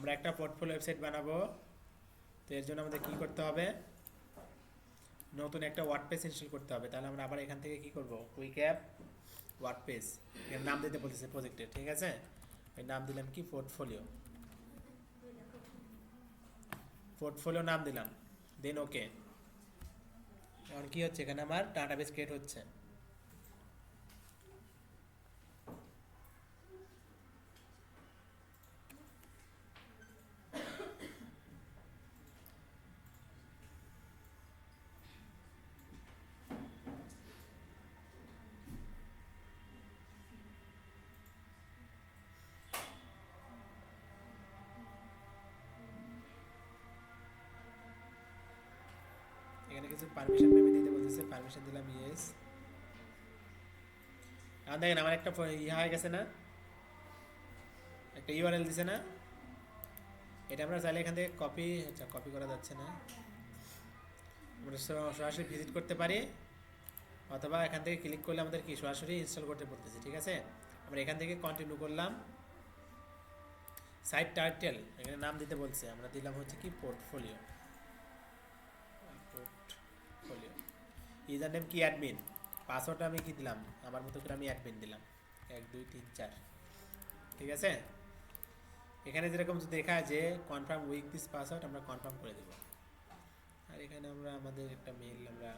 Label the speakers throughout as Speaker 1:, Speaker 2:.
Speaker 1: আমরা একটা portfolio website বানাবো। তো এর জন্য আমাদের কি করতে হবে, নতুন একটা ওয়ার্ডপ্রেস ইনস্টল করতে হবে। তাহলে আমরা আবার এখান থেকে কি করব, কুইক অ্যাপ ওয়ার্ডপ্রেস, এর নাম দিতে বলতেছে প্রজেক্টের, ঠিক আছে। এর নাম দিলাম কি, পোর্টফোলিও। পোর্টফোলিও নাম দিলাম, দেন ওকে। এখন কি হচ্ছে, এখানে আমার ডাটাবেস ক্রিয়েট হচ্ছে। এখানে কিছু পারমিশন মেবি দিতে বলতেছে, পারমিশন দিলাম ইয়েস। এখন দেখেন আমার একটা ইয়ে হয়ে গেছে না, একটা ইউআরএল দিছে না। এটা আমরা চাইলে এখান থেকে কপি, আচ্ছা কপি করা যাচ্ছে না, আমরা সরাসরি ভিজিট করতে পারি, অথবা এখান থেকে ক্লিক করলে আমাদের কি সরাসরি ইনস্টল করতে বলতেছে, ঠিক আছে। আমরা এখান থেকে কন্টিনিউ করলাম। সাইট টাইটেল এখানে নাম দিতে বলছে, আমরা দিলাম হচ্ছে কি পোর্টফোলিও। পোর্টফোলিও ইউজার নেম কি অ্যাডমিন, পাসওয়ার্ডটা আমি কি দিলাম, আমার মতো করে আমি অ্যাডমিন দিলাম 1 2 3 4, ঠিক আছে। এখানে যেরকম দেখায় যে কনফার্ম উইথ দিস পাসওয়ার্ড, আমরা কনফার্ম করে দেব। আর এখানে আমরা আমাদের একটা মেইল আমরা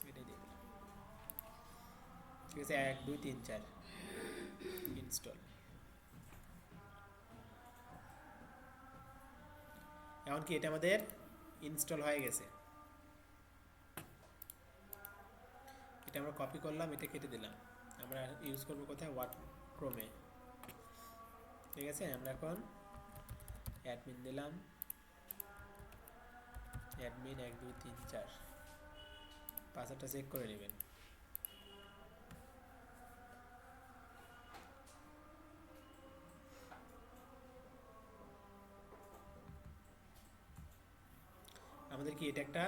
Speaker 1: এটা দিয়ে দিলাম, ঠিক আছে। 1 2 3 4 ইনস্টল। এখন কি এটা আমাদের ইনস্টল হয়ে গেছে। এটা আমরা কপি করলাম, এটা কেটে দিলাম, আমরা ইউজ করবো কোথায়, ওয়ার্ড ক্রোমে, ঠিক আছে। আমরা এখন অ্যাডমিন দিলাম, অ্যাডমিন 1 2 3 4, পাসওয়ার্ডটা চেক করে নেবেন। আমাদের কি এটা একটা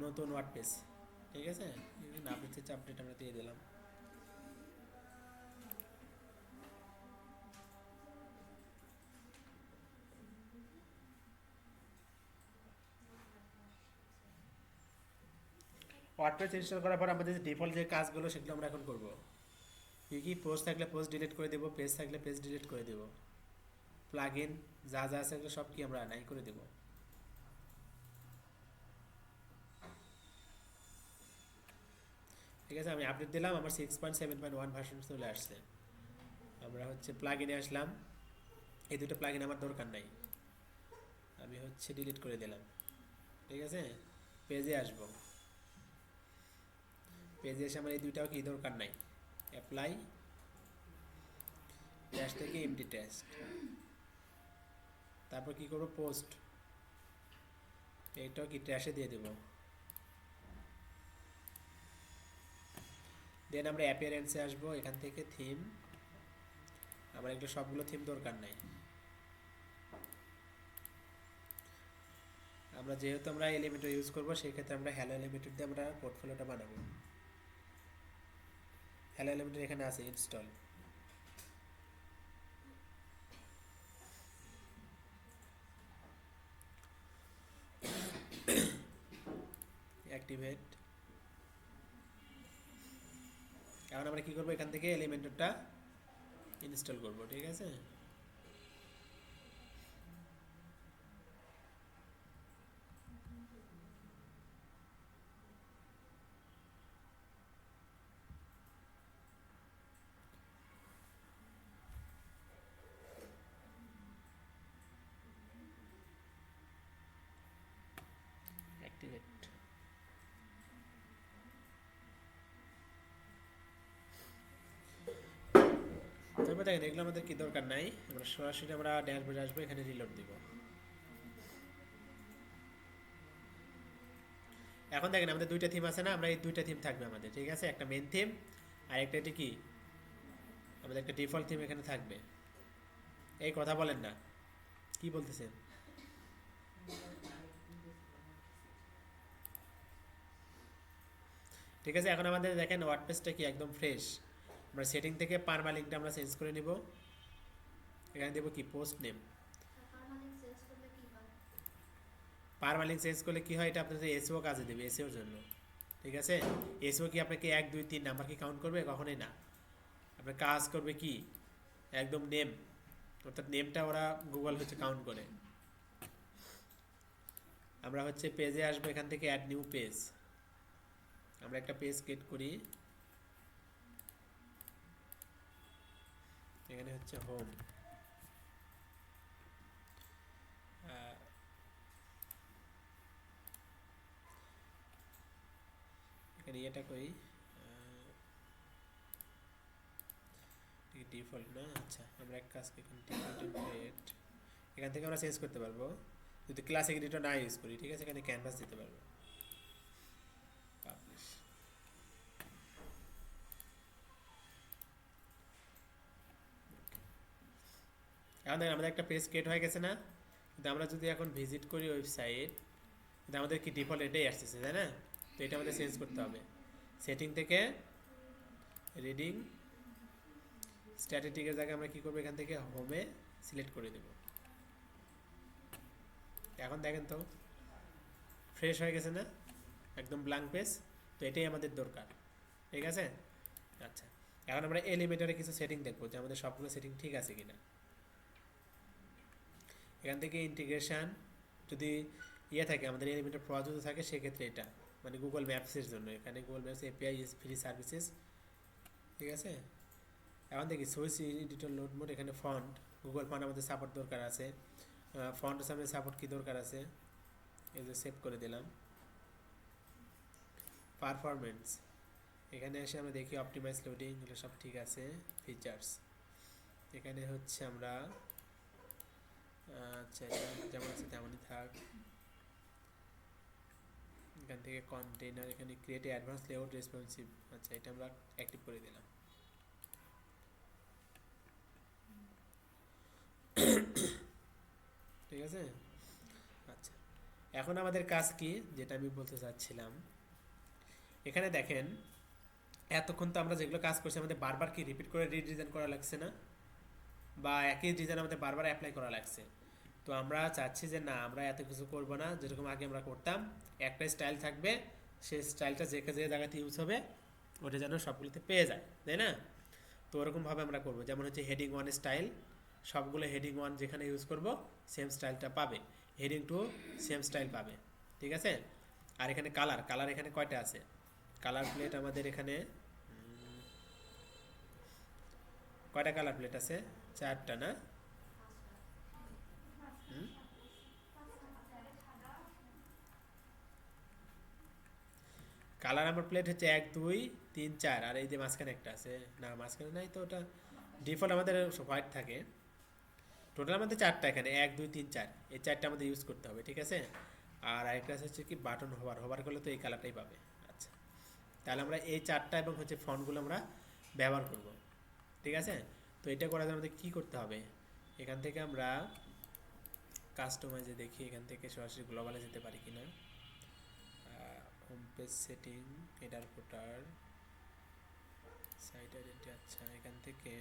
Speaker 1: নতুন ওয়ার্ডপ্রেস, ঠিক আছে। আপডেট হচ্ছে, আপডেট আমরা দিয়ে দিলাম। ওয়ার্ডপ্রেস ইনস্টল করার পর আমাদের যে ডিফল্ট যে কাজগুলো সেগুলো আমরা এখন করব। কি কি, পোস্ট থাকলে পোস্ট ডিলিট করে দেবো, পেজ থাকলে পেজ ডিলিট করে দেবো, প্লাগ ইন যা যা আছে সব কি আমরা নাই করে দেবো। ঠিক আছে, আমি আপডেট দিলাম, আমার 6.7.1 ভার্সন চলে আসছে। আমরা হচ্ছে প্লাগ ইনে আসলাম, এই দুটো প্লাগ ইন আমার দরকার নাই, আমি হচ্ছে ডিলিট করে দিলাম, ঠিক আছে। পেজে আসবো, পেজে এসে আমার এই দুইটাও কি দরকার নাই, অ্যাপ্লাই ট্যাশ থেকে এমটি টেস্ট, তারপর কি করবো, পোস্ট, এইটাও কি ট্যাশে দিয়ে দেবো। দেন আমরা অ্যাপিয়ারেন্সে আসবো, এখান থেকে থিম, আমার এগুলো সবগুলো থিম দরকার নাই। আমরা যেহেতু আমরা এলিমেন্টর ইউজ করবো, সেই ক্ষেত্রে আমরা হ্যালো এলিমেন্টর দিয়ে আমরা পোর্টফোলিওটা বানাবো। হ্যালো এলিমেন্টর এখানে আছে ইনস্টল, অ্যাক্টিভেট। এখন আমরা কি করবো, এখান থেকে এলিমেন্টরটা ইনস্টল করবো, ঠিক আছে। অ্যাক্টিভেট, তারপর দেখেন এগুলো আমাদের কি দরকার নাই, আমরা সরাসরি আমরা ড্যাশবোর্ডে আসবো, এখানে রিলোড দিব। এখন দেখেন আমাদের দুইটা থিম আছে না, আমরা এই দুইটা থিম থাকবে আমাদের, ঠিক আছে। একটা মেন থিম আর একটা এটি কি, আমাদের একটা ডিফল্ট থিম এখানে থাকবে। এই কথা বলেন না, কি বলতেছেন। ঠিক আছে, এখন আমাদের দেখেন ওয়ার্ডপ্রেসটা কি একদম ফ্রেশ। আমরা সেটিং থেকে পারমালিঙ্কটা আমরা চেঞ্জ করে নিব, এখানে দেবো কি পোস্ট নেম। পারমালিঙ্ক চেঞ্জ করলে কি হয়, এটা আপনাদের এসইও কাজে দেবে, এসইওর জন্য। ঠিক আছে, এসইও কি আপনাকে 1 2 3 নাম্বার কি কাউন্ট করবে? কখনোই না। আপনার কাজ করবে কি একদম নেম, অর্থাৎ নেমটা ওরা গুগল হচ্ছে কাউন্ট করে। আমরা হচ্ছে পেজে আসবো, এখান থেকে অ্যাড নিউ পেজ, আমরা একটা পেজ ক্রিয়েট করি। এখানে হচ্ছে হোম, এখানে এটা করি ডিফল্ট না। আচ্ছা, আমরা এক কাজ করি, টেমপ্লেট এখান থেকে আমরা চেঞ্জ করতে পারবো যদি ক্লাসিক এডিটর না ইউজ করি। ঠিক আছে, এখানে ক্যানভাস দিতে পারবো, পাবলিশ। এখন দেখেন আমাদের একটা পেজ ক্রিয়েট হয়ে গেছে না? কিন্তু আমরা যদি এখন ভিজিট করি ওয়েবসাইট, কিন্তু আমাদের কি ডিফল্ট এটাই আসতেছে, তাই না? তো এটা আমাদের চেঞ্জ করতে হবে। সেটিং থেকে রিডিং স্ট্যাটিস্টিকের জায়গায় আমরা কি করবো, এখান থেকে হোমে সিলেক্ট করে দেব। এখন দেখেন তো ফ্রেশ হয়ে গেছে না, একদম ব্ল্যাঙ্ক পেজ। তো এটাই আমাদের দরকার। ঠিক আছে, আচ্ছা এখন আমরা এলিমেটরে কিছু সেটিং দেখবো যে আমাদের সবগুলো সেটিং ঠিক আছে কিনা। এখান থেকে ইন্টিগ্রেশন যদি ইয়ে থাকে, আমাদের এলিমেন্টের প্রযোজ্য থাকে, সেক্ষেত্রে এটা মানে গুগল ম্যাপসের জন্য, এখানে Google maps API is free services. ঠিক আছে, এখন দেখি সুইচ এডিটর লোড মোড, এখানে ফন্ট গুগল ফন্ট আমাদের সাপোর্ট দরকার আছে, ফন্ট সামনে সাপোর্ট কি দরকার আছে, এই যে সেভ করে দিলাম। পারফরমেন্স, এখানে এসে আমরা দেখি অপটিমাইজ লোডিং, এগুলো সব ঠিক আছে। ফিচার্স, এখানে হচ্ছে আমরা আচ্ছা এটা যেমন আছে তেমনই থাক। এখান থেকে কন্টেইনার, এখানে ক্রিয়েট অ্যাডভান্স লেআউট রেসপন্সিভ, আচ্ছা এটা আমরা অ্যাক্টিভ করে দিলাম। ঠিক আছে, আচ্ছা এখন আমাদের কাজ কি, যেটা আমি বলতে চাচ্ছিলাম, এখানে দেখেন এতক্ষণ তো আমরা যেগুলো কাজ করছি আমাদের বারবার কি রিপিট করে রিডিজাইন করা লাগছে না, বা একই ডিজাইন আমাদের বারবার অ্যাপ্লাই করা লাগছে। তো আমরা চাচ্ছি যে না, আমরা এত কিছু করব না, যেরকম আগে আমরা করতাম, একটা স্টাইল থাকবে, সেই স্টাইলটা যে যে জায়গাতে ইউজ হবে ওটা যেন সবগুলোতে পেয়ে যায়, তাই না? তো ওরকমভাবে আমরা করব, যেমন হচ্ছে হেডিং ওয়ান স্টাইল, সবগুলো হেডিং ওয়ান যেখানে ইউজ করব সেম স্টাইলটা পাবে, হেডিং টু সেম স্টাইল পাবে। ঠিক আছে, আর এখানে কালার, কালার এখানে কয়টা আছে, কালার প্লেট আমাদের এখানে কয়টা কালার প্লেট আছে, 4টা না? কালার আমার প্লেট হচ্ছে 1 2 3 4, আর এই যে মাঝখানে একটা আছে, না মাঝখানে নাই তো, ওটা ডিফল্ট আমাদের হোয়াইট থাকে। টোটাল আমাদের 4টা, এখানে 1 2 3 4, এই 4টা আমাদের ইউজ করতে হবে। ঠিক আছে, আর আরেকটা হচ্ছে কি বাটন হোভার, হোভার করলে তো এই কালারটাই পাবে। আচ্ছা, তাহলে আমরা এই 4টা এবং হচ্ছে ফন্টগুলো আমরা ব্যবহার করব। ঠিক আছে, তো এটা করার জন্য আমাদের কী করতে হবে, এখান থেকে আমরা কাস্টমাইজে দেখি, এখান থেকে সরাসরি গ্লোবালে যেতে পারি কিনা। Home page setting, header footer, site identity, আচ্ছা এখান থেকে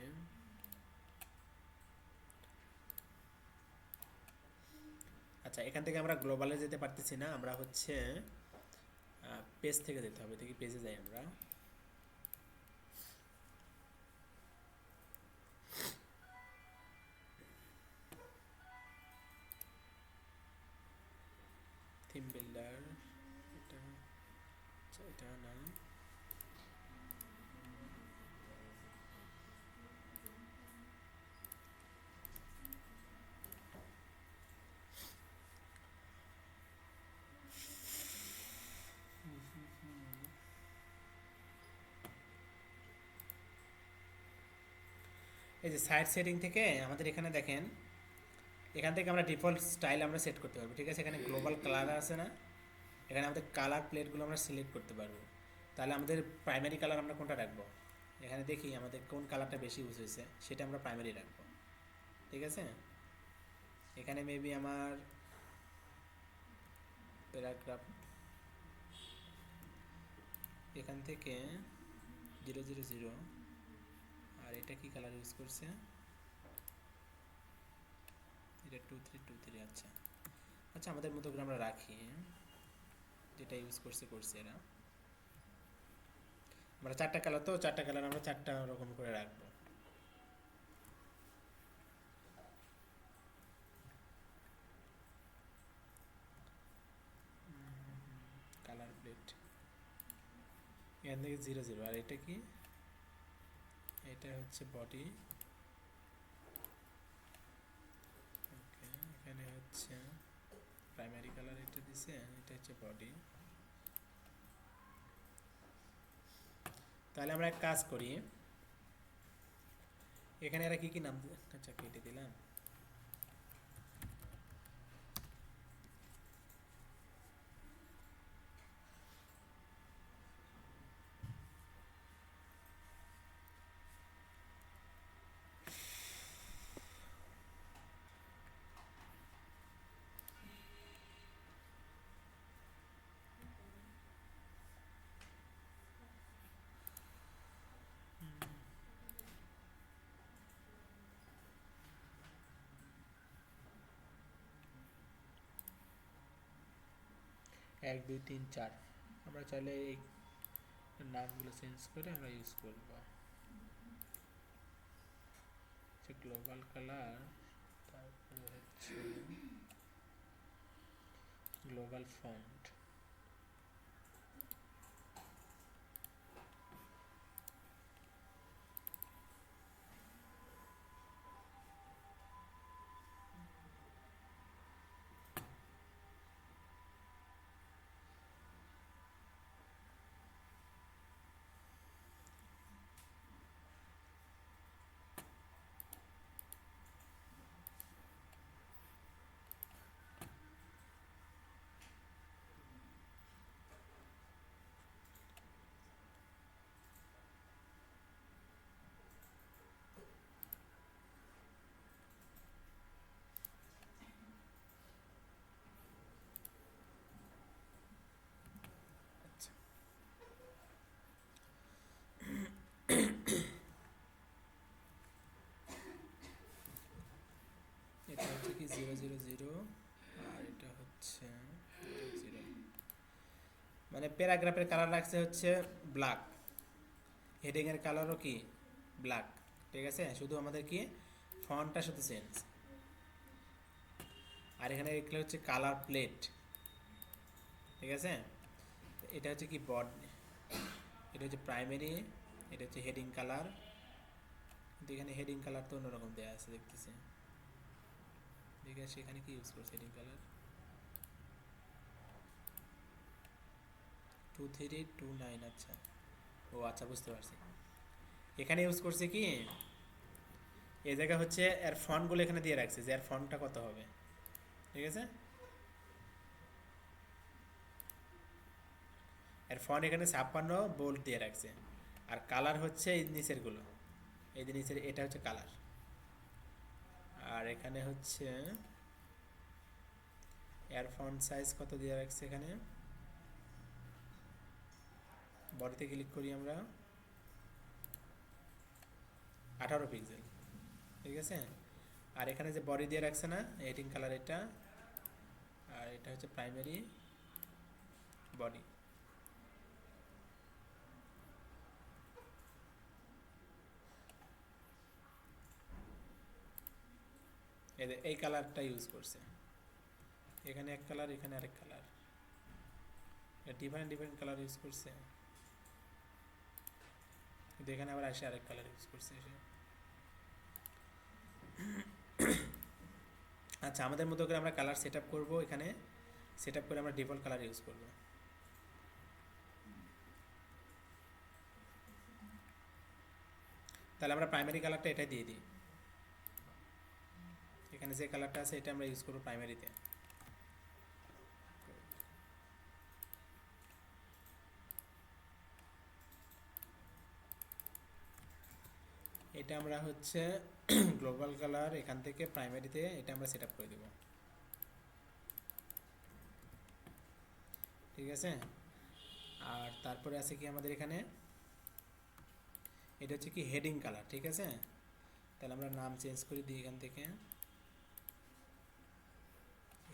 Speaker 1: আচ্ছা এখান থেকে আমরা গ্লোবালে যেতে পারতেছি না, আমরা হচ্ছে পেজ থেকে যেতে হবে। দেখি পেজে যাই আমরা, থিম বিল্ডার, এটা আচ্ছা এটা না, এই যে সাইট সেটিং থেকে আমাদের এখানে দেখেন, এখান থেকে আমরা ডিফল্ট স্টাইল আমরা সেট করতে পারবো। ঠিক আছে, এখানে গ্লোবাল কালার আছে না, এখানে আমাদের কালার প্লেটগুলো আমরা সিলেক্ট করতে পারবো। তাহলে আমাদের প্রাইমারি কালার আমরা কোনটা রাখবো, এখানে দেখি আমাদের কোন কালারটা বেশি ইউজ হয়েছে, সেটা আমরা প্রাইমারি রাখবো। ঠিক আছে, এখানে মেবি আমার প্যারাগ্রাফ, এখান থেকে 000, আর এটা কি কালার ইউজ করছে, এটা 2323। আচ্ছা আচ্ছা, আমাদের মতো করে আমরা রাখি, যেটা ইউজ করছি এরা। আমরা 4টা কালার, তো 4টা কালার আমরা 4টা রকম করে রাখবো। কালার প্লেট এখান থেকে 00। আর এটা কি? এটা হচ্ছে বডি। ওকে, এখানে হচ্ছে প্রাইমারি কালার এটা দিছে, এটা হচ্ছে বডি। তাহলে আমরা এক কাজ করি, এখানে এরা কি কি নাম, আচ্ছা কেটে দিলাম। এক দুই তিন চার, আমরা চাইলে এই নামগুলো চেঞ্জ করে আমরা ইউজ করবো। গ্লোবাল কালার, তারপরে হচ্ছে গ্লোবাল ফন্ট। আচ্ছা, এটা হচ্ছে কি 000, আর এটা হচ্ছে 0। মানে প্যারাগ্রাফের কালার রাখছে হচ্ছে ব্ল্যাক, হেডিংয়ের কালারও কি ব্ল্যাক। ঠিক আছে, শুধু আমাদের কি ফন্টটা শুধু চেঞ্জ। আর এখানে এগুলো হচ্ছে কালার প্লেট। ঠিক আছে, এটা হচ্ছে কি বডি, এটা হচ্ছে প্রাইমারি, এটা হচ্ছে হেডিং কালার। কিন্তু এখানে হেডিং কালার তো অন্যরকম দেওয়া আছে দেখতেছি। ঠিক আছে, এখানে কি ইউজ করছে হেডিং কালার? 2329। আচ্ছা, ও আচ্ছা বুঝতে পারছি। এখানে ইউজ করছে কি, এই জায়গা হচ্ছে এর ফন্টগুলো এখানে দিয়ে রাখছে যে এর ফন্টটা কত হবে। ঠিক আছে, এর ফন্ট এখানে 56 বোল্ড দিয়ে রাখছে। আর কালার হচ্ছে এই নিচেরগুলো, এই যে নিচের এটা হচ্ছে কালার। আর এখানে হচ্ছে এর ফন্ট সাইজ কত দিয়ে রাখছে, এখানে বডিতে ক্লিক করি আমরা, 18 পিক্সেল। ঠিক আছে, আর এখানে যে বডি দিয়ে রাখছে না হেডিং কালার, এটা আর এটা হচ্ছে প্রাইমারি বডি। এই কালারটা ইউজ করছে, এখানে এক কালার, এখানে আরেক colour, different different colour use করছে। কিন্তু এখানে আবার আসে আরেক কালার ইউজ করছে এসে। আচ্ছা, আমাদের মতো করে আমরা কালার সেট আপ করবো, এখানে সেট আপ করে আমরা ডিফল্ট কালার ইউজ করবো। তাহলে আমরা প্রাইমারি কালারটা এটাই দিয়ে দিই, এখানে যে কালারটা আছে এটা আমরা ইউজ করবো প্রাইমারিতে। এটা আমরা হচ্ছে গ্লোবাল কালার, এখান থেকে প্রাইমারিতে এটা আমরা সেট আপ করে দেবো। ঠিক আছে, আর তারপরে আছে কি আমাদের এখানে, এটা হচ্ছে কি হেডিং কালার। ঠিক আছে, তাহলে আমরা নাম চেঞ্জ করে দিই এখান থেকে,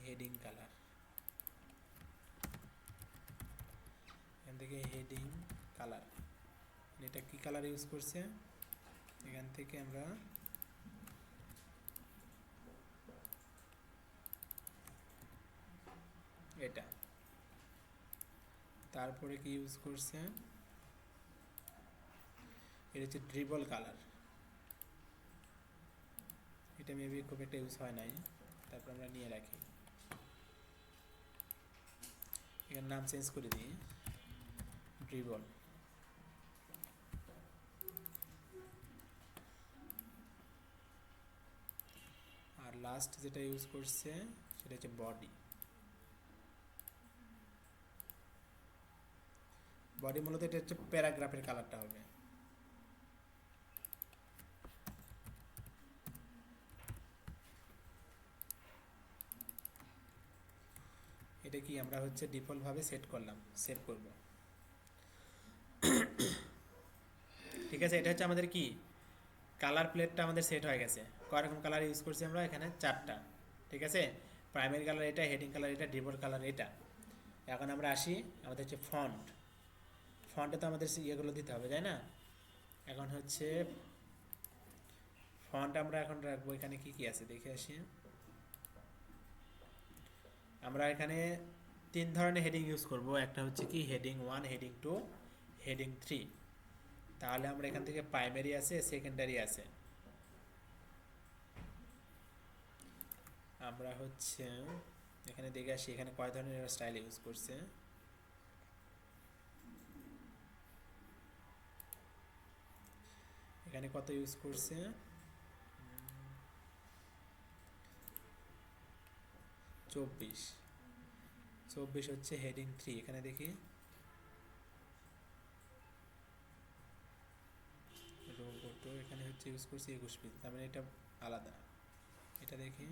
Speaker 1: হেডিং কালার, এখান থেকে হেডিং কালার, এটা কি কালার ইউজ করছে, এখান থেকে আমরা এটা, তারপরে কি ইউজ করছে, এটা হচ্ছে ড্রিবল কালার, এটা মেবি খুব একটা ইউজ হয় নাই, তারপর আমরা নিয়ে রাখি, এখানে নাম চেঞ্জ করে দিই ড্রিবল। আর লাস্ট যেটা ইউজ করছে সেটা হচ্ছে বডি, বডি মূলত এটা হচ্ছে প্যারাগ্রাফের কালারটা হবে। এটা কি আমরা হচ্ছে ডিফল্টভাবে সেট করলাম, সেভ করব, ঠিক আছে। এটা হচ্ছে আমাদের কি কালার প্লেটটা আমাদের সেট হয়ে গেছে। কয় রকম কালার ইউজ করছি আমরা এখানে, 4টা, ঠিক আছে। প্রাইমারি কালার এটা, হেডিং কালার এটা, ড্রিবল কালার এটা। এখন আমরা আসি আমাদের হচ্ছে ফন্ট, ফন্টে তো আমাদের ইয়েগুলো দিতে হবে তাই না। এখন হচ্ছে ফন্ট আমরা এখন রাখবো, এখানে কি কি আছে দেখে আসি। আমরা এখানে 3 ধরনের হেডিং ইউজ করব, একটা হচ্ছে কি হেডিং 1, হেডিং 2, হেডিং 3। তাহলে আমরা এখান থেকে প্রাইমারি আছে, সেকেন্ডারি আছে। আমরা হচ্ছে এখানে দেখে আসি এখানে কয় ধরনের স্টাইল ইউজ করছে। এখানে কত ইউজ করছে, 24 হচ্ছে হেডিং 3। এখানে দেখি রোবটো, এখানে হচ্ছে ইউজ করছি 21 পিস, তার মানে এটা আলাদা। এটা দেখি,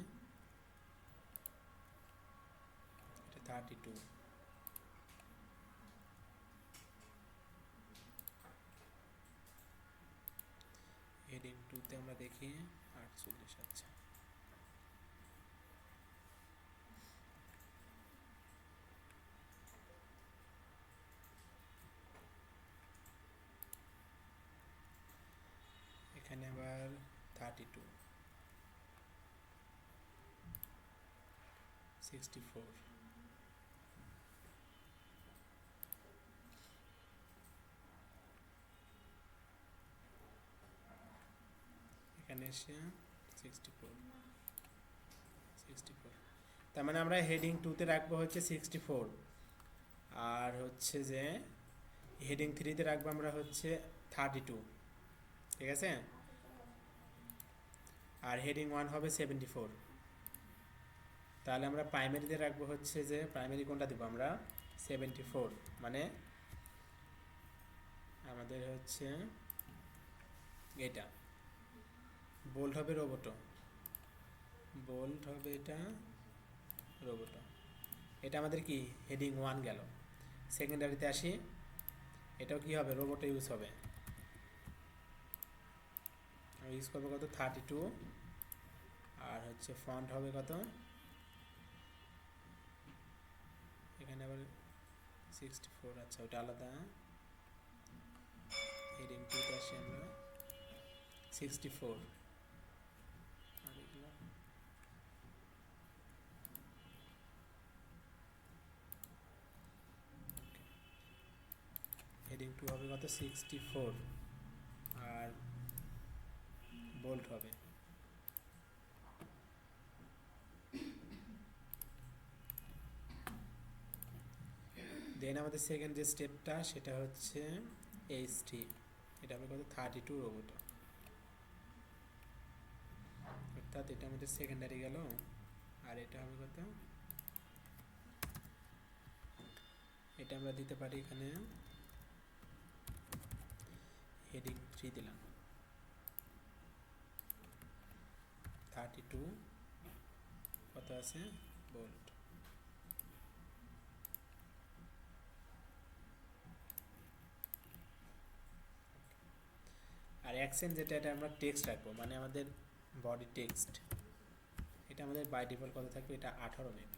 Speaker 1: এটা 32। হেডিং 2তে আমরা দেখি 48। আচ্ছা, এখানে আবার 32, 64। এখানে এসে 64, 64। তার মানে আমরা হেডিং 2তে রাখবো হচ্ছে 64, আর হচ্ছে যে হেডিং 3তে রাখবো আমরা হচ্ছে 32, ঠিক আছে। আর হেডিং 1 হবে 74। তাহলে আমরা প্রাইমারিতে রাখবো হচ্ছে যে প্রাইমারি কোনটা দেবো আমরা, 74, মানে আমাদের হচ্ছে এটা বোল্ড হবে রোবটো, বোল্ড হবে এটা রোবটো। এটা আমাদের কি হেডিং 1 গেল। সেকেন্ডারিতে আসি, এটাও কি হবে, রোবটো ইউজ হবে। আমি ইউজ করবো কত, 32, আর হচ্ছে ফন্ট হবে কত, এখানে আবার 64। আচ্ছা, ওটা আলাদা। হেডিং 2তে আসি আমরা 64, আর এগুলো হেডিং 2 হবে কত, 64, আর বোল্ট হবে। দেন আমাদের সেকেন্ড যে স্টেপটা সেটা হচ্ছে এইচটি, এটা হবে কত, 32 রোবট, অর্থাৎ এটা আমাদের সেকেন্ডারি গেল। আর এটা হবে কত, এটা আমরা দিতে পারি এখানে হেডিং 3 দিলাম, 32 কত আছে, বোল্ট। আর অ্যাকসেন্ট যেটা, এটা আমরা টেক্সট রাখবো, মানে আমাদের বডি টেক্সট, এটা আমাদের বাই ডিফল্ট কত থাকবে, এটা 18 মেবি।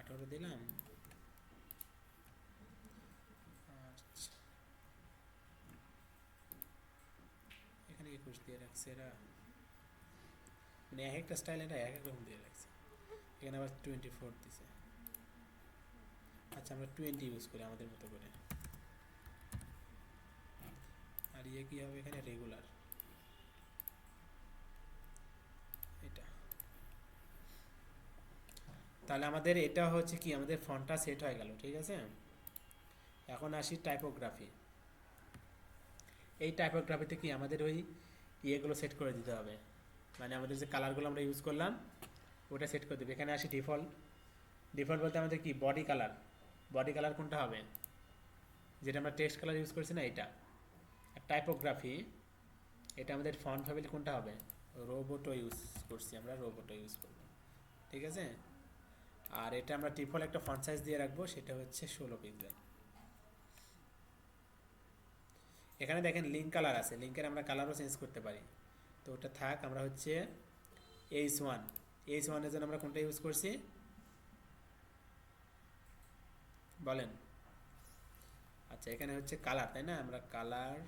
Speaker 1: 18 দিলাম। আচ্ছা, এখানে 21 দিয়ে রাখছে এরা, মানে এক একটা স্টাইল এটা এক এক রকম দিয়ে রাখছে। এখানে আবার 24 দিছে। আচ্ছা, আমরা 20 ইউজ করি আমাদের মতো করে। আর ইয়ে কি হবে এখানে, রেগুলার এটা। তাহলে আমাদের এটা হচ্ছে কি, আমাদের ফন্টটা সেট হয়ে গেল, ঠিক আছে। এখন আসি টাইপোগ্রাফি। এই টাইপোগ্রাফিতে কি আমাদের ওই ইয়েগুলো সেট করে দিতে হবে, মানে আমাদের যে কালারগুলো আমরা ইউজ করলাম ওটা সেট করে দেবে। এখানে আসি ডিফল্ট। ডিফল্ট বলতে আমাদের কি, বডি কালার। বডি কালার কোনটা হবে, যেটা আমরা টেক্সট কালার ইউজ করছি না এটা। আর টাইপোগ্রাফি, এটা আমাদের ফন্ট ফ্যামিলি কোনটা হবে, রোবোটো ইউজ করছি আমরা, রোবোটো ইউজ করব, ঠিক আছে। আর এটা আমরা ডিফল্ট একটা ফন্ট সাইজ দিয়ে রাখবো, সেটা হচ্ছে 16 পিক্সেল। এখানে দেখেন লিঙ্ক কালার আছে, লিঙ্কের আমরা কালারও চেঞ্জ করতে পারি। তো ওটা থাক, আমরা হচ্ছে H1, H1 এর জন্য আমরা কোনটা ইউজ করছি বলেন। আচ্ছা, এখানে হচ্ছে কালার, তাই না, আমরা কালার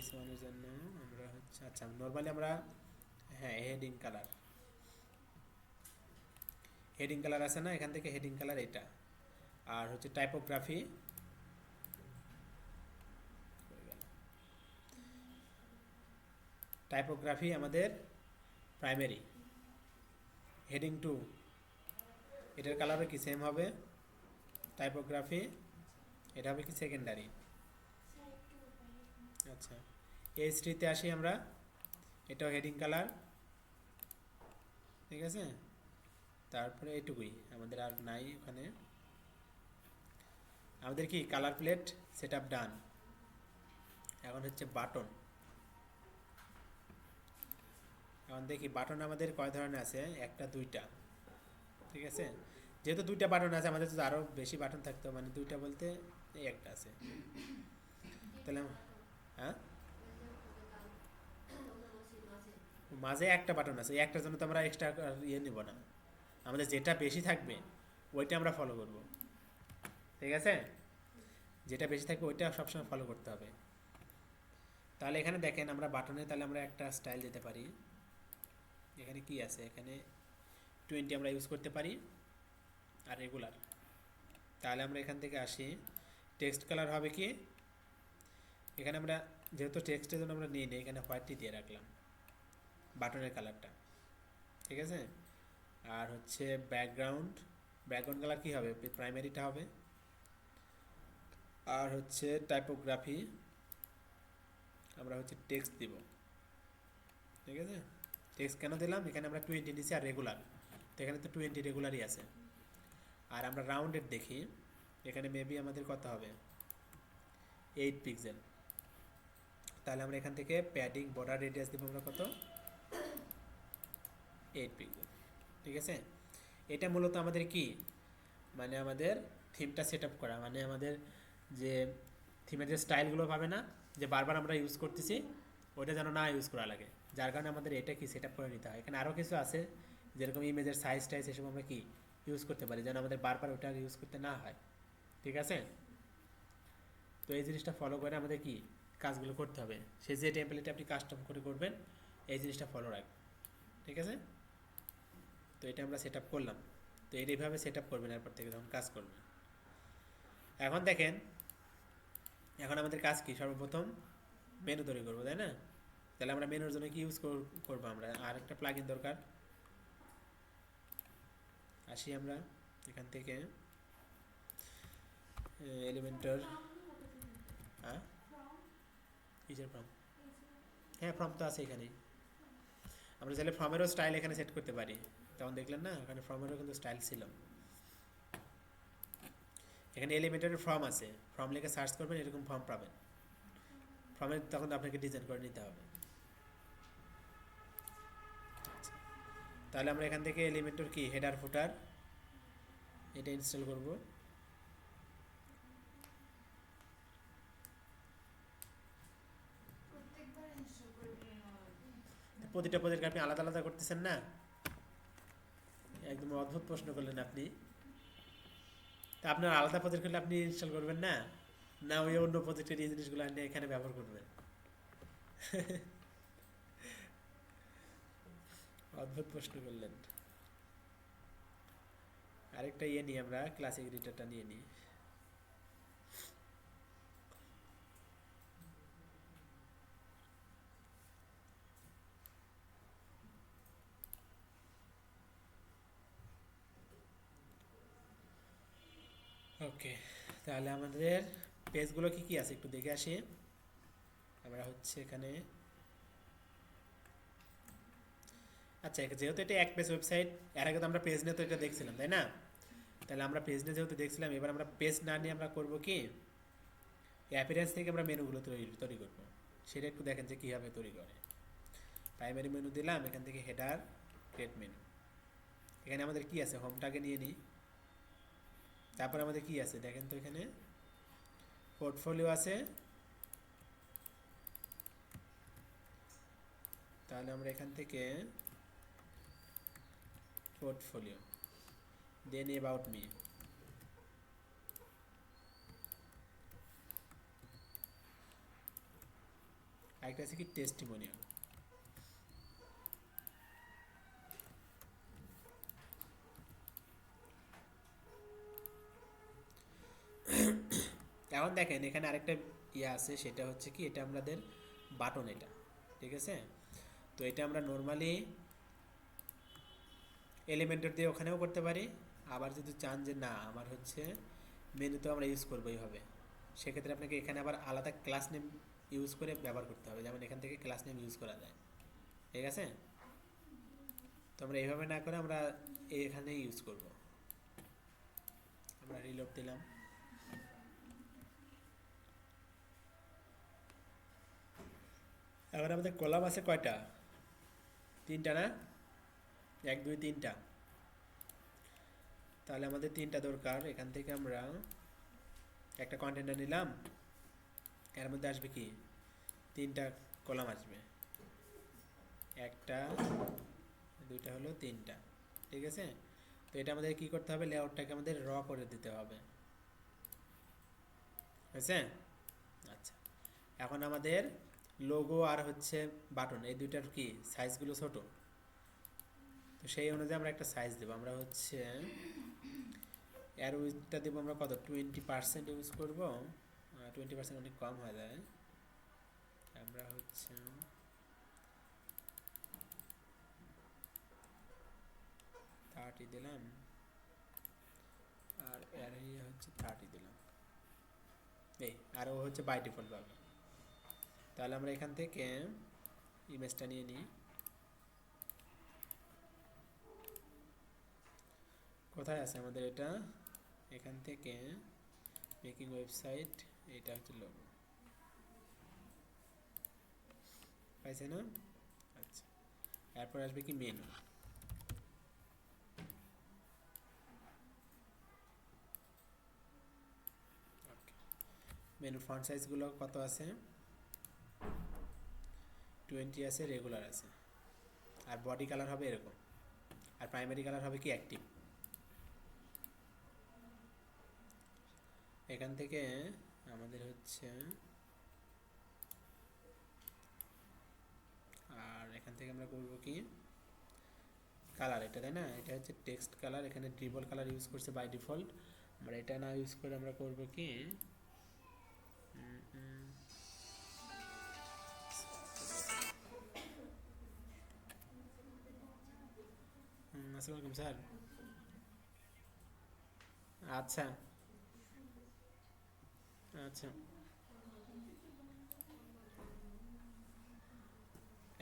Speaker 1: H1 এর জন্য আমরা হচ্ছে, আচ্ছা নর্মালি আমরা, হ্যাঁ হেডিং কালার, হেডিং কালার আছে না, এখান থেকে হেডিং কালার এটা। আর হচ্ছে টাইপোগ্রাফি, টাইপোগ্রাফি আমাদের প্রাইমারি। হেডিং 2, এটার কালারও কি সেম হবে, টাইপোগ্রাফি, এটা হবে কি সেকেন্ডারি। আচ্ছা, H3-তে আসি আমরা, এটাও হেডিং কালার, ঠিক আছে। তারপরে এইটুকুই আমাদের, আর নাই ওখানে। আমাদের কি কালার প্লেট সেট আপ ডান। এখন হচ্ছে বাটন। এখন দেখি বাটন আমাদের কয় ধরনের আছে, একটা দুইটা, ঠিক আছে। যেহেতু দুইটা বাটন আছে, আমাদের তো আরও বেশি বাটন থাকতো, মানে দুইটা বলতে এই একটা আছে তাহলে। হ্যাঁ, মাঝে একটা বাটন আছে, এই একটার জন্য তো আমরা এক্সট্রা ইয়ে নেব না, আমাদের যেটা বেশি থাকবে ওইটা আমরা ফলো করব, ঠিক আছে। যেটা বেশি থাকবে ওইটা সবসময় ফলো করতে হবে। তাহলে এখানে দেখেন আমরা বাটনে, তাহলে আমরা একটা স্টাইল দিতে পারি। এখানে কি আছে, এখানে 20 আমরা ইউজ করতে পারি, আর রেগুলার। তাহলে আমরা এখান থেকে আসি, টেক্সট কালার হবে কি, এখানে আমরা যেহেতু টেক্সটের জন্য আমরা নিয়ে নিই, এখানে হোয়াইটটি দিয়ে রাখলাম বাটনের কালারটা, ঠিক আছে। আর হচ্ছে ব্যাকগ্রাউন্ড, ব্যাকগ্রাউন্ড কালার কী হবে, প্রাইমারিটা হবে। আর হচ্ছে টাইপোগ্রাফি, আমরা হচ্ছে টেক্সট দিব, ঠিক আছে। টেক্সট কেন দিলাম, এখানে আমরা 20 নিচ্ছি, আর রেগুলার, তো এখানে তো 20 রেগুলারই আছে। আর আমরা রাউন্ডেড দেখি, এখানে মেবি আমাদের কত হবে, 8 পিক্সেল। তাহলে আমরা এখান থেকে প্যাডিং বর্ডার রেডিয়াস দেবো আমরা কত, 8 পিক্সেল, ঠিক আছে। এটা মূলত আমাদের কি, মানে আমাদের থিমটা সেট আপ করা, মানে আমাদের যে থিমের যে স্টাইলগুলো পাবে না, যে বারবার আমরা ইউজ করতেছি, ওইটা যেন না ইউজ করা লাগে, যার কারণে আমাদের এটা কি সেট আপ করে নিতে হয়। এখানে আরও কিছু আছে, যেরকম ইমেজের সাইজ টাইজ এসব আমরা কি ইউজ করতে পারি, যেন আমাদের বারবার ওটা ইউজ করতে না হয়, ঠিক আছে। তো এই জিনিসটা ফলো করে আমাদের কি কাজগুলো করতে হবে, সে যে টেমপ্লেটে আপনি কাস্টম করে করবেন এই জিনিসটা ফলো রাখবেন, ঠিক আছে। তো এটা আমরা সেট আপ করলাম, তো এইভাবে সেট আপ করবেন এরপর থেকে যখন কাজ করবেন। এখন দেখেন, এখন আমাদের কাজ কি, সর্বপ্রথম মেনু তৈরি করবো, তাই না। তাহলে আমরা মেনুর জন্য কি ইউজ করবো, আমরা আর একটা প্লাগইন দরকার। আসি আমরা এখান থেকে এলিমেন্টর, হ্যাঁ কিসের ফর্ম, হ্যাঁ ফর্ম তো আছে এখানে। আমরা চাইলে ফর্মেরও স্টাইল এখানে সেট করতে পারি, তখন দেখলেন না ওখানে ফর্মেরও কিন্তু স্টাইল ছিল। এখানে এলিমেন্টারের ফর্ম আছে, ফর্ম লিখে সার্চ করবেন, এরকম ফর্ম পাবেন। ফর্মের তখন আপনাকে ডিজাইন করে নিতে হবে। তাহলে আমরা এখান থেকে এলিমেন্টর কি হেডার ফুটার এটা ইনস্টল করব। প্রতিটা প্রজেক্ট আপনি আলাদা আলাদা করতেছেন না, একদম অদ্ভুত প্রশ্ন করলেন আপনি। তা আপনার আলাদা প্রজেক্ট হলে আপনি ইনস্টল করবেন না, না ওই অন্য প্রজেক্টের এই জিনিসগুলো আপনি এখানে ব্যবহার করবেন? অদ্ভুত প্রশ্ন করলেন। আরেকটা ইয়ে নিই, আমরা ক্লাসিক এডিটরটা নিয়ে নিই। ওকে, তাহলে আমাদের পেজগুলো কি কি আছে একটু দেখে আসি। আমরা হচ্ছে এখানে, আচ্ছা যেহেতু এটা এক পেজ ওয়েবসাইট, এর আগে তো আমরা পেজ নিয়ে তো এটা দেখছিলাম তাই না? তাহলে আমরা পেজ নিয়ে যেহেতু দেখছিলাম, এবার আমরা পেজ না নিয়ে আমরা করবো কি, অ্যাপিয়ারেন্স থেকে আমরা মেনুগুলো তৈরি করবো। সেটা একটু দেখেন যে কীভাবে তৈরি করে। প্রাইমারি মেনু দিলাম, এখান থেকে হেডার, ক্রিয়েট মেনু। এখানে আমাদের কি আছে, হোমটাকে নিয়ে নিই। তারপর আমাদের কি আছে দেখেন তো, এখানে পোর্টফোলিও আছে। তাহলে আমরা এখান থেকে পোর্টফোলিও, দেন অ্যাবাউট মি, আরেকটা আছে কি টেস্টিমোনিয়াল। এখন দেখেন এখানে আরেকটা ইয়ে আছে, সেটা হচ্ছে কি, এটা আমাদের বাটন, এটা ঠিক আছে। তো এটা আমরা নর্মালি এলিমেন্টর দিয়ে ওখানেও করতে পারি, আবার যদি চান যে না আমার হচ্ছে মেনুতেও আমরা ইউজ করবো এইভাবে, সেক্ষেত্রে আপনাকে এখানে আবার আলাদা ক্লাস নেম ইউজ করে ব্যবহার করতে হবে। যেমন এখান থেকে ক্লাস নেম ইউজ করা যায়, ঠিক আছে। তো আমরা এইভাবে না করে আমরা এখানে ইউজ করব। আমরা রিলোড দিলাম। এবার আমাদের কলাম আছে কয়টা, তিনটা না, 1 2 3টা। তাহলে আমাদের 3টা দরকার। এখান থেকে আমরা একটা কন্টেনার নিলাম, এর মধ্যে আসবে কি 3টা কলাম আসবে, 1টা 2টা হলো 3টা, ঠিক আছে। তো এটা আমাদের কি করতে হবে, লেআউটটাকে আমাদের র করে দিতে হবে, হয়েছে। আচ্ছা, এখন আমাদের লোগো আর হচ্ছে বাটন, এই দুইটার কি সাইজগুলো ছোট, তো সেই অনুযায়ী আমরা একটা সাইজ দেবো। আমরা হচ্ছে এর উইথটা দেবো আমরা কত, 20% ইউজ করবো। 20% অনেক কম হয়ে যায়। আমরা হচ্ছে 30 দিলাম, আর এর হচ্ছে 30 দিলাম, এই আর ও হচ্ছে বাই ডিফল্ট পাবে। তাহলে আমরা এখান থেকে ইমেজটা নিয়ে নিই। কোথায় আছে আমাদের এটা, এখান থেকে মেকিং ওয়েবসাইট, এটা হচ্ছে লোগো, পাইছে না? আচ্ছা, এরপর আসবে কি মেনু। মেনু ফন্ট সাইজগুলো কত আছে, 20 আছে, রেগুলার আছে, আর বডি কালার হবে এরকম, আর প্রাইমারি কালার হবে কি অ্যাক্টিভ। এখান থেকে আমাদের হচ্ছে, আর এখান থেকে আমরা করবো কি কালার, এটা তাই না, এটা হচ্ছে টেক্সট কালার, এখানে ড্রিবল কালার ইউজ করছে বাই ডিফল্ট। আমরা এটা না ইউজ করে আমরা করবো কি, আসসালামু আলাইকুম স্যার। আচ্ছা আচ্ছা,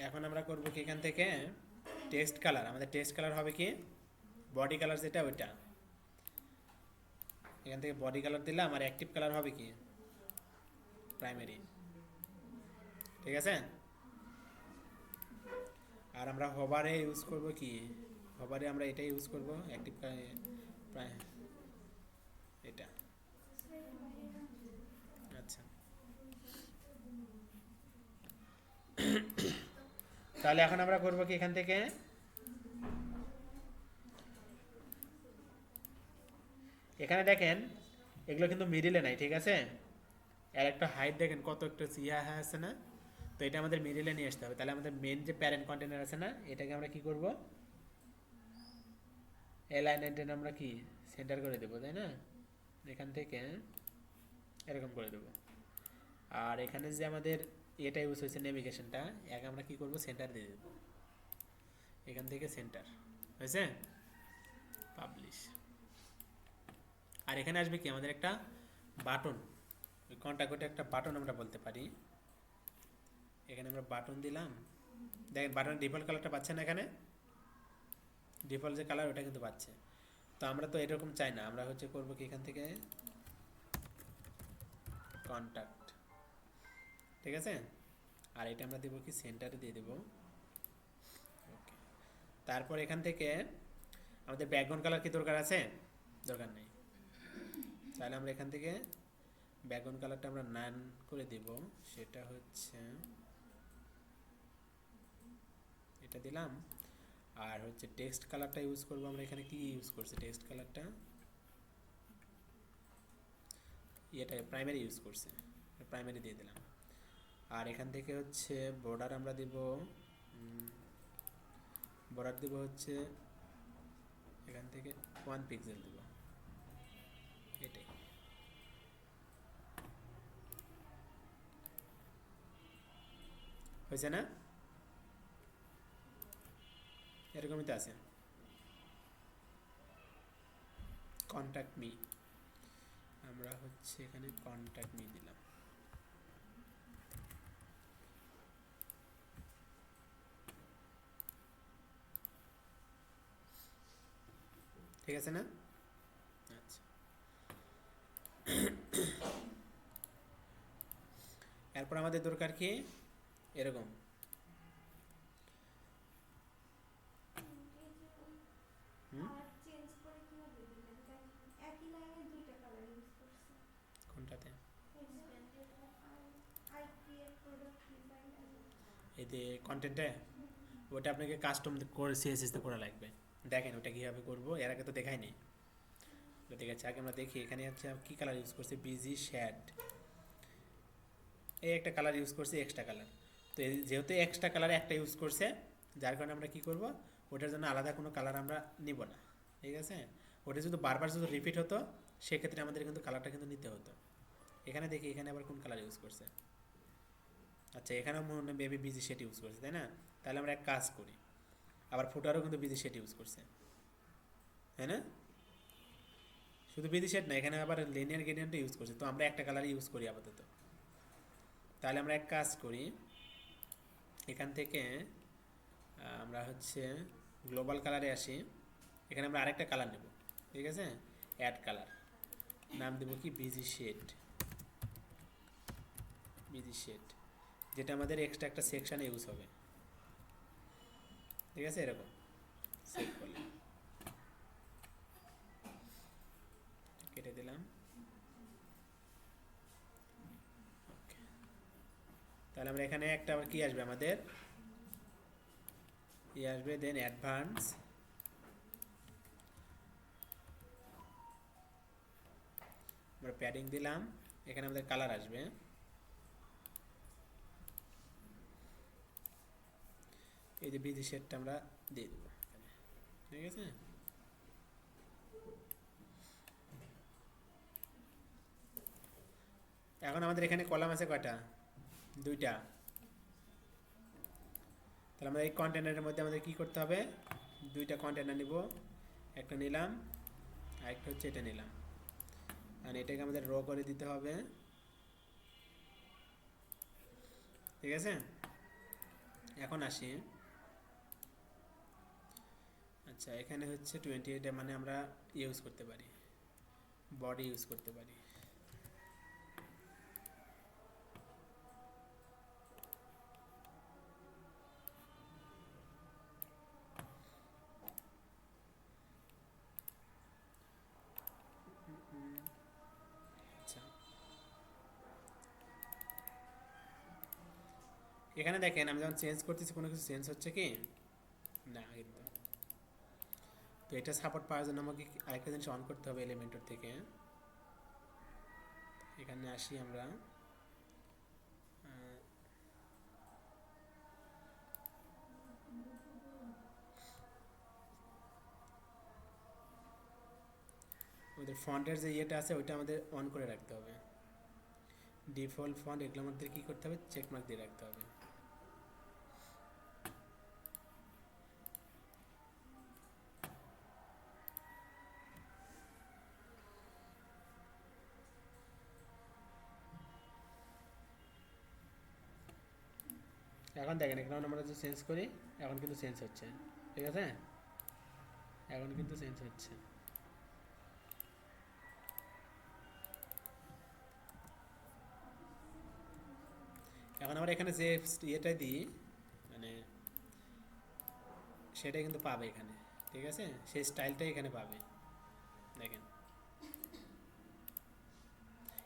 Speaker 1: এখন আমরা করবো কি, এখান থেকে টেক্সট কালার, আমাদের টেক্সট কালার হবে কি বডি কালার যেটা ওইটা, এখান থেকে বডি কালার দিলাম, আর অ্যাক্টিভ কালার হবে কি প্রাইমারি, ঠিক আছে। আর আমরা হবারে ইউজ করব কি, হবারে আমরা এটা ইউজ করব অ্যাক্টিভ প্রায় এটা। আচ্ছা, তাহলে এখন আমরা করব কি, এখান থেকে এখানে দেখেন এগুলো কিন্তু মিডিলে নাই, ঠিক আছে? এর একটা হাইট দেখেন কত একটা আছে না? তো এটা আমাদের মিডিলে নিয়ে আসতে হবে। তাহলে আমাদের মেন যে প্যারেন্ট কন্টেনার আছে না, এটাকে আমরা কি করব, অ্যালাইনমেন্ট আমরা কি সেন্টার করে দেবো, তাই না? এখান থেকে এরকম করে দেবো। আর এখানে যে আমাদের এটা ইউজ হয়েছে নেভিগেশনটা, এক আমরা কি করব, সেন্টার দিয়ে দেবো। এখান থেকে সেন্টার হয়েছে, পাবলিশ। আর এখানে আসবে কি আমাদের একটা বাটন, ওই কন্টাক্টে একটা বাটন আমরা বলতে পারি। এখানে আমরা বাটন দিলাম, দেখেন বাটনের ডিফল্ট কালারটা পাচ্ছে না, এখানে ডিফল্ট যে কালার ওটা কিন্তু পাচ্ছে। তো আমরা তো এরকম চাই না, আমরা হচ্ছে করবো কি এখান থেকে কন্টাক্ট, ঠিক আছে? আর এটা আমরা দেবো কি সেন্টারে দিয়ে দেবো। ওকে, তারপর এখান থেকে আমাদের ব্যাকগ্রাউন্ড কালার কি দরকার আছে? দরকার নেই। তাহলে আমরা এখান থেকে ব্যাকগ্রাউন্ড কালারটা আমরা নান করে দেব, সেটা হচ্ছে এটা দিলাম। আর হচ্ছে টেক্সট কালারটা ইউজ করবো আমরা, এখানে কি ইউজ করছি টেক্সট কালারটা, এটা প্রাইমারি ইউজ করছে, প্রাইমারি দিয়ে দিলাম। আর এখান থেকে হচ্ছে বর্ডার আমরা দেব, বর্ডার দেব হচ্ছে এখান থেকে 1 পিক্সেল দেব, এটাই। হয়েছে না? এরকমই তো আছে। কন্ট্যাক্ট মি, আমরা হচ্ছে এখানে কন্ট্যাক্ট মি দিলাম। ঠিক আছে না? আচ্ছা, এরপর আমাদের দরকার কি এরকম, কোনটাতে? এই যে কন্টেন্টে, ওটা আপনাকে কাস্টম করে সিএসএস তে করা লাগবে। দেখেন ওটা কীভাবে করবো, এর আগে তো দেখায়নি। ঠিক আছে, আগে আমরা দেখি এখানে হচ্ছে কী কালার ইউজ করছি, বিজি শ্যাড, এই একটা কালার ইউজ করছি, এক্সট্রা কালার। তো যেহেতু এক্সট্রা কালার একটা ইউজ করছে, যার কারণে আমরা কি করব, ওটার জন্য আলাদা কোনো কালার আমরা নিব না, ঠিক আছে? ওটা যদি বারবার যদি রিপিট হতো, সেক্ষেত্রে আমাদের কিন্তু কালারটা কিন্তু নিতে হতো। এখানে দেখি এখানে আবার কোন কালার ইউজ করছে। আচ্ছা, এখানেও মনে হয় বেবি বিজি শেড ইউজ করছে, তাই না? তাহলে আমরা এক কাজ করি, আবার ফুটারও কিন্তু বিজি শেড ইউজ করছে, তাই না? শুধু বিজি শেড না, এখানে আবার লিনিয়ার গ্রেডিয়েন্টও ইউজ করছে। তো আমরা একটা কালার ইউজ করি আপাতত। তাহলে আমরা এক কাজ করি, এখান থেকে আমরা হচ্ছে গ্লোবাল কালারে আসি। এখানে আমরা আরেকটা কালার নেব, ঠিক আছে? অ্যাড কালার, নাম দেব কি বিজি শেড, বিজি শেড, যেটা আমাদের এক্সট্রা একটা সেকশানে ইউজ হবে, ঠিক আছে? এরকম সেভ করলাম, কেটে দিলাম। ওকে, তাহলে আমরা এখানে একটা আবার কি আসবে আমাদের, ই আসবে, দেন অ্যাডভান্স, আমরা প্যাডিং দিলাম। এখানে আমাদের কালার আসবে, এই যে বিজি শেডটা আমরা দিয়ে দেবো, ঠিক আছে? এখন আমাদের এখানে কলাম আছে কয়টা, 2টা। তাহলে আমরা এই কন্টেনারের মধ্যে আমাদের কি করতে হবে, 2টা কন্টেনার নিব, একটা নিলাম আর একটা হচ্ছে এটা নিলাম। আর এটাকে আমাদের র করে দিতে হবে, ঠিক আছে? এখন আসি, আচ্ছা এখানে হচ্ছে 28, মানে আমরা ইউজ করতে পারি, বডি ইউজ করতে পারি। আচ্ছা, এখানে দেখেন আমি যখন চেঞ্জ করতেছি কোনো কিছু চেঞ্জ হচ্ছে কি না, কিন্তু তো এটা সাপোর্ট পাওয়ার জন্য আমাকে আরেকটা জিনিস অন করতে হবে এলিমেন্টর থেকে। এখানে আসি আমরা, ওদের ফন্টের যে ইয়েটা আছে ওইটা আমাদের অন করে রাখতে হবে। ডিফল্ট ফন্ট এগুলো আমাদের কী করতে হবে, চেকমার্ক দিয়ে রাখতে হবে। এখন দেখেন এখানে আমরা যে চেঞ্জ করি এখন কিন্তু চেঞ্জ হচ্ছে, ঠিক আছে, এখন কিন্তু চেঞ্জ হচ্ছে। এখন আমরা এখানে যে ইয়েটা দিই মানে সেটা কিন্তু পাবে এখানে, ঠিক আছে, সেই স্টাইলটাই এখানে পাবে। দেখেন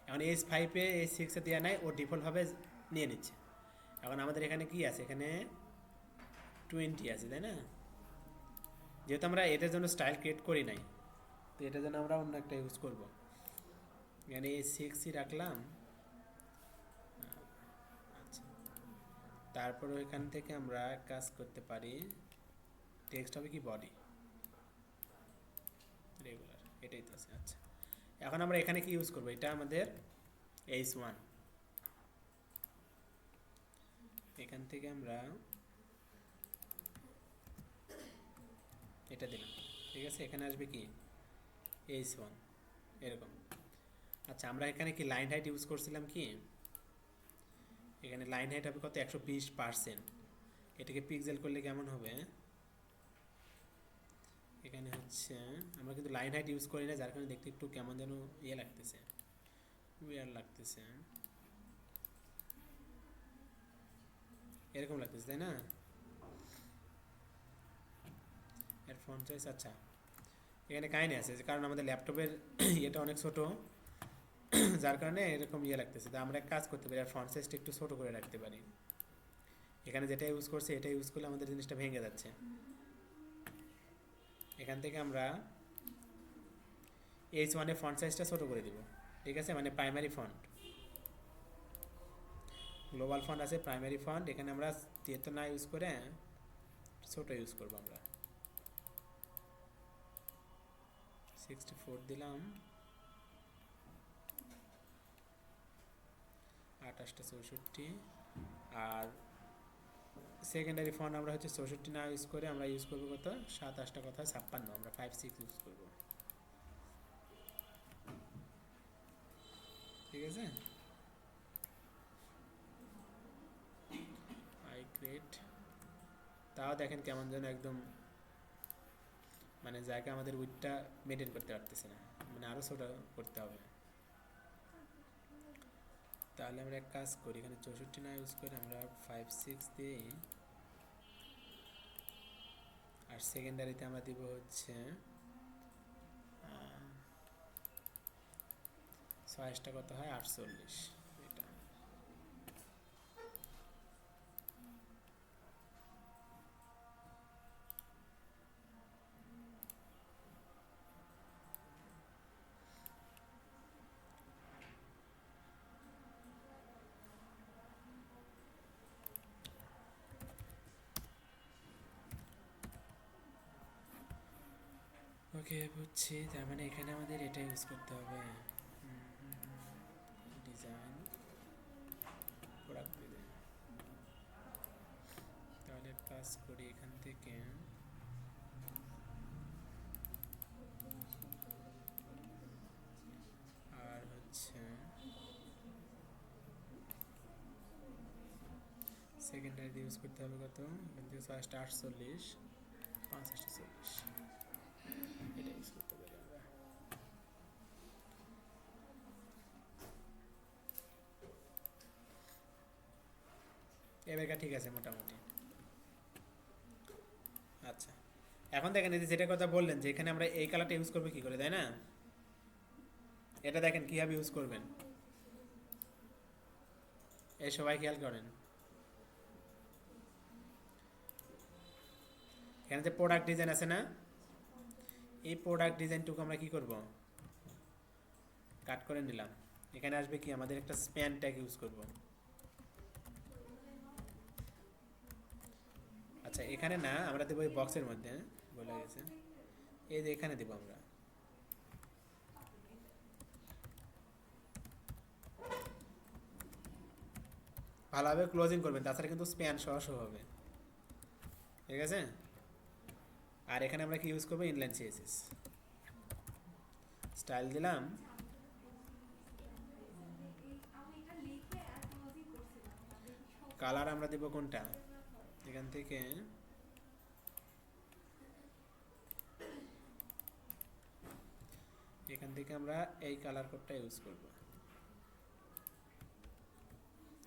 Speaker 1: এখন H5-এ H6-এ দেওয়া নাই, ও ডিফল্টভাবে নিয়ে নিচ্ছে। এখন আমাদের এখানে কি আছে, এখানে 20 আছে, তাই না? যেহেতু আমরা এটার জন্য স্টাইল ক্রিয়েট করি নাই, তো এটার জন্য আমরা অন্য একটা ইউজ করব। এখানে H6-ই রাখলাম। আচ্ছা, তারপরে এখান থেকে আমরা কাজ করতে পারি, টেক্সট হবে কি বডি রেগুলার, এটাই তো আছে। আচ্ছা, এখন আমরা এখানে কি ইউজ করব, এটা আমাদের H1, এখান থেকে আমরা এটা দিলাম, ঠিক আছে, এখানে আসবে কি H1 এরকম। আচ্ছা, আমরা এখানে কি লাইন হাইট ইউজ করছিলাম, কি এখানে লাইন হাইট হবে কত, 120%। এটাকে পিক্সেল করলে কেমন হবে, এখানে হচ্ছে আমরা কিন্তু লাইন হাইট ইউজ করি না, যার কারণে দেখতে একটু কেমন যেন ইয়ে লাগতেছে, উইয়ার লাগতেছে, এরকম লাগতেছে, তাই না? এর ফন্ট সাইজ, আচ্ছা এখানে কাহিনী আছে, কারণ আমাদের ল্যাপটপের এটা অনেক ছোট, যার কারণে এরকম ইয়ে লাগতেছে। তো আমরা এক কাজ করতে পারি, আর ফন্ট সাইজটা একটু ছোট করে রাখতে পারি। এখানে যেটা ইউজ করছি এটা ইউজ করলে আমাদের জিনিসটা ভেঙে যাচ্ছে। এখান থেকে আমরা H1-এর ফন্ট সাইজটা ছোট করে দিব, ঠিক আছে, মানে প্রাইমারি ফন্ট, গ্লোবাল ফন্ট আছে, প্রাইমারি ফন্ট, এখানে আমরা 73 না ইউজ করে ছোট ইউজ করবো, আমরা 64 দিলাম, 28-64। আর সেকেন্ডারি ফন্ট আমরা হচ্ছে 64 না ইউজ করে আমরা ইউজ করবো কত, 27টা কথা 56, আমরা 56 ইউজ করবো, ঠিক আছে। আই ক্রিয়েট, তাও দেখেন কেমন যেন একদম মানে জায়গা আমাদের উইডটা মেনটেন করতে পারতেছে না, মানে আরও ছোটো করতে হবে। তাহলে আমরা এক কাজ করি, এখানে 64 না ইউজ করে আমরা 56 দিই, আর সেকেন্ডারিতে আমরা দিব হচ্ছে 26টা কত হয়, 48, এটা ওকে বুঝছি। তার মানে এখানে আমাদের এটা ইউজ করতে হবে, ডিজাইন প্রোডাক্ট ডিজাইন। তাহলে কাজ করি এখান থেকে, আর হচ্ছে সেকেন্ডারি ইউজ করতে হবে কত, এখান থেকে 48, 45, এটা ইউজ করতে পারি আমরা। এবারটা ঠিক আছে মোটামুটি। আচ্ছা, এখন দেখেন এই যেটা কথা বললেন যে এখানে আমরা এই কালারটা ইউজ করবো কী করে, তাই না? এটা দেখেন কীভাবে ইউজ করবেন, এই সবাই খেয়াল করেন, এখানে যে প্রোডাক্ট ডিজাইন আছে না, এই প্রোডাক্ট ডিজাইনটুকু আমরা কি করব, কাট করে নিলাম। এখানে আসবে কি আমাদের একটা স্প্যান ট্যাগ ইউজ করব। আচ্ছা এখানে না, আমরা দেবো এই বক্সের মধ্যে, বলে গেছে এই যে এখানে দেবো আমরা। ভালোভাবে ক্লোজিং করবেন, তাছাড়া কিন্তু স্প্যান সহ হবে, ঠিক আছে। আর এখানে আমরা কি ইউজ করবো, ইনলাইন সিএসএস স্টাইল দিলাম। কালার আমরা দেবো কোনটা, এখান থেকে আমরা এই কালার কোডটা ইউজ করব,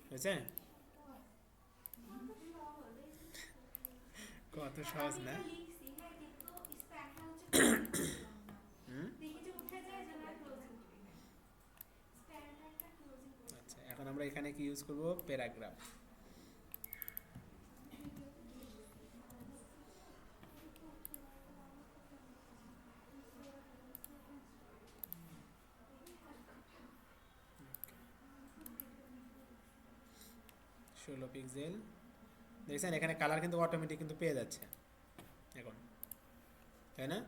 Speaker 1: হয়েছে? কত সহজ না? আচ্ছা এখন আমরা এখানে কি ইউজ করব, প্যারাগ্রাফ। ষোলো পিক্সেল, দেখছেন এখানে কালার কিন্তু অটোমেটিক কিন্তু পেয়ে যাচ্ছে এখন, তাই না?